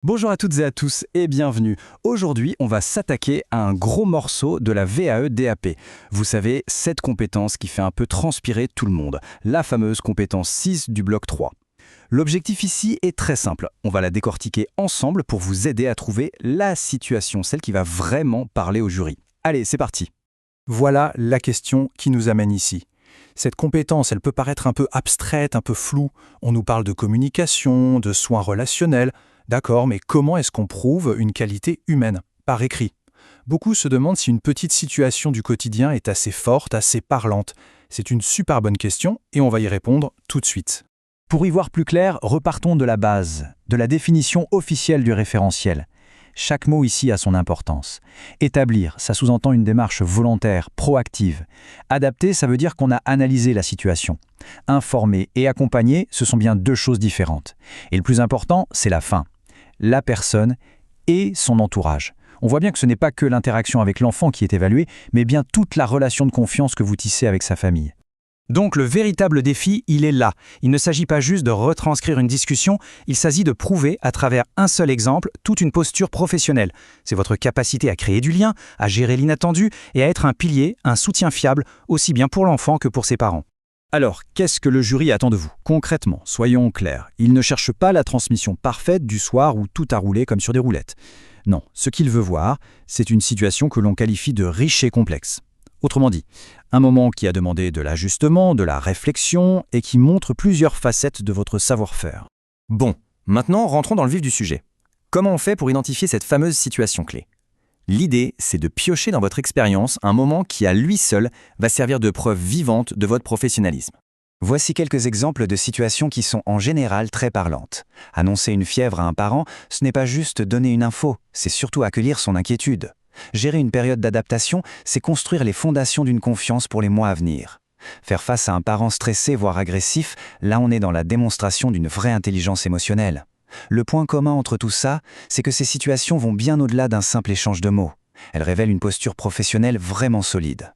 Bonjour à toutes et à tous et bienvenue. Aujourd'hui, on va s'attaquer à un gros morceau de la VAE-DAP. Vous savez, cette compétence qui fait un peu transpirer tout le monde, la fameuse compétence 6 du bloc 3. L'objectif ici est très simple. On va la décortiquer ensemble pour vous aider à trouver la situation, celle qui va vraiment parler au jury. Allez, c'est parti. Voilà la question qui nous amène ici. Cette compétence, elle peut paraître un peu abstraite, un peu floue. On nous parle de communication, de soins relationnels. D'accord, mais comment est-ce qu'on prouve une qualité humaine? Par écrit. Beaucoup se demandent si une petite situation du quotidien est assez forte, assez parlante. C'est une super bonne question et on va y répondre tout de suite. Pour y voir plus clair, repartons de la base, de la définition officielle du référentiel. Chaque mot ici a son importance. Établir, ça sous-entend une démarche volontaire, proactive. Adapter, ça veut dire qu'on a analysé la situation. Informer et accompagner, ce sont bien deux choses différentes. Et le plus important, c'est la fin. La personne et son entourage. On voit bien que ce n'est pas que l'interaction avec l'enfant qui est évaluée, mais bien toute la relation de confiance que vous tissez avec sa famille. Donc le véritable défi, il est là. Il ne s'agit pas juste de retranscrire une discussion, il s'agit de prouver à travers un seul exemple toute une posture professionnelle. C'est votre capacité à créer du lien, à gérer l'inattendu et à être un pilier, un soutien fiable, aussi bien pour l'enfant que pour ses parents. Alors, qu'est-ce que le jury attend de vous? Concrètement, soyons clairs, il ne cherche pas la transmission parfaite du soir où tout a roulé comme sur des roulettes. Non, ce qu'il veut voir, c'est une situation que l'on qualifie de riche et complexe. Autrement dit, un moment qui a demandé de l'ajustement, de la réflexion et qui montre plusieurs facettes de votre savoir-faire. Bon, maintenant rentrons dans le vif du sujet. Comment on fait pour identifier cette fameuse situation clé? L'idée, c'est de piocher dans votre expérience un moment qui, à lui seul, va servir de preuve vivante de votre professionnalisme. Voici quelques exemples de situations qui sont en général très parlantes. Annoncer une fièvre à un parent, ce n'est pas juste donner une info, c'est surtout accueillir son inquiétude. Gérer une période d'adaptation, c'est construire les fondations d'une confiance pour les mois à venir. Faire face à un parent stressé, voire agressif, là on est dans la démonstration d'une vraie intelligence émotionnelle. Le point commun entre tout ça, c'est que ces situations vont bien au-delà d'un simple échange de mots. Elles révèlent une posture professionnelle vraiment solide.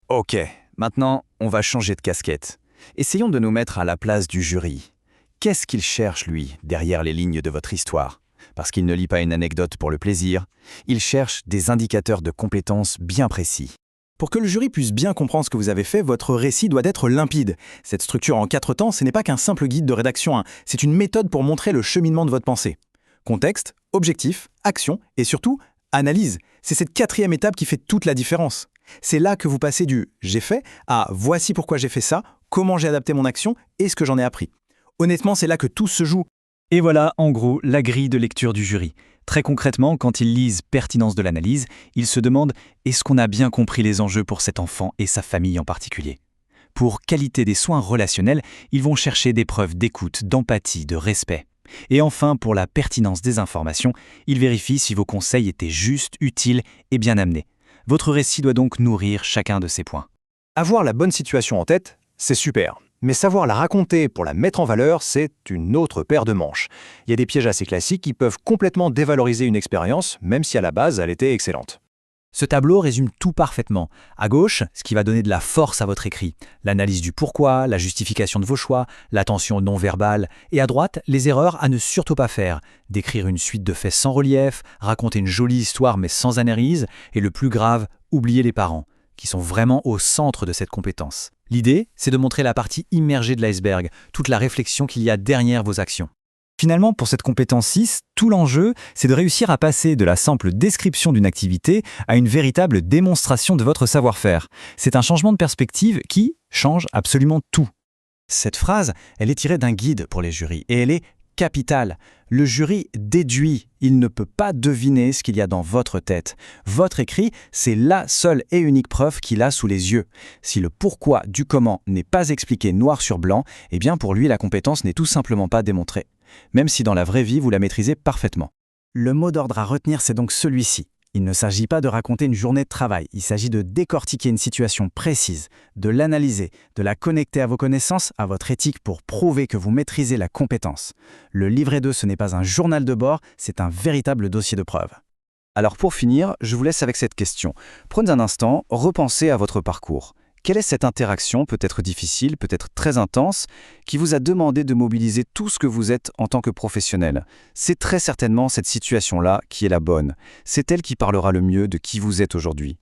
Ok, maintenant, on va changer de casquette. Essayons de nous mettre à la place du jury. Qu'est-ce qu'il cherche, lui, derrière les lignes de votre histoire? Parce qu'il ne lit pas une anecdote pour le plaisir, il cherche des indicateurs de compétences bien précis. Pour que le jury puisse bien comprendre ce que vous avez fait, votre récit doit être limpide. Cette structure en 4 temps, ce n'est pas qu'un simple guide de rédaction, c'est une méthode pour montrer le cheminement de votre pensée. Contexte, objectif, action et surtout, analyse. C'est cette 4e étape qui fait toute la différence. C'est là que vous passez du « j'ai fait » à « voici pourquoi j'ai fait ça, comment j'ai adapté mon action et ce que j'en ai appris ». Honnêtement, c'est là que tout se joue. Et voilà, en gros, la grille de lecture du jury. Très concrètement, quand ils lisent pertinence de l'analyse, ils se demandent « est-ce qu'on a bien compris les enjeux pour cet enfant et sa famille en particulier ?» Pour qualité des soins relationnels, ils vont chercher des preuves d'écoute, d'empathie, de respect. Et enfin, pour la pertinence des informations, ils vérifient si vos conseils étaient justes, utiles et bien amenés. Votre récit doit donc nourrir chacun de ces points. Avoir la bonne situation en tête, c'est super. Mais savoir la raconter pour la mettre en valeur, c'est une autre paire de manches. Il y a des pièges assez classiques qui peuvent complètement dévaloriser une expérience, même si à la base, elle était excellente. Ce tableau résume tout parfaitement. À gauche, ce qui va donner de la force à votre écrit, l'analyse du pourquoi, la justification de vos choix, l'attention non verbale, et à droite, les erreurs à ne surtout pas faire. Décrire une suite de faits sans relief, raconter une jolie histoire mais sans analyse, et le plus grave, oublier les parents, qui sont vraiment au centre de cette compétence. L'idée, c'est de montrer la partie immergée de l'iceberg, toute la réflexion qu'il y a derrière vos actions. Finalement, pour cette compétence 6, tout l'enjeu, c'est de réussir à passer de la simple description d'une activité à une véritable démonstration de votre savoir-faire. C'est un changement de perspective qui change absolument tout. Cette phrase, elle est tirée d'un guide pour les jurys et elle est capitale. Le jury déduit, il ne peut pas deviner ce qu'il y a dans votre tête. Votre écrit, c'est la seule et unique preuve qu'il a sous les yeux. Si le pourquoi du comment n'est pas expliqué noir sur blanc, eh bien pour lui la compétence n'est tout simplement pas démontrée. Même si dans la vraie vie vous la maîtrisez parfaitement. Le mot d'ordre à retenir, c'est donc celui-ci. Il ne s'agit pas de raconter une journée de travail, il s'agit de décortiquer une situation précise, de l'analyser, de la connecter à vos connaissances, à votre éthique pour prouver que vous maîtrisez la compétence. Le livret 2, ce n'est pas un journal de bord, c'est un véritable dossier de preuve. Alors pour finir, je vous laisse avec cette question. Prenez un instant, repensez à votre parcours. Quelle est cette interaction, peut-être difficile, peut-être très intense, qui vous a demandé de mobiliser tout ce que vous êtes en tant que professionnel? C'est très certainement cette situation-là qui est la bonne. C'est elle qui parlera le mieux de qui vous êtes aujourd'hui.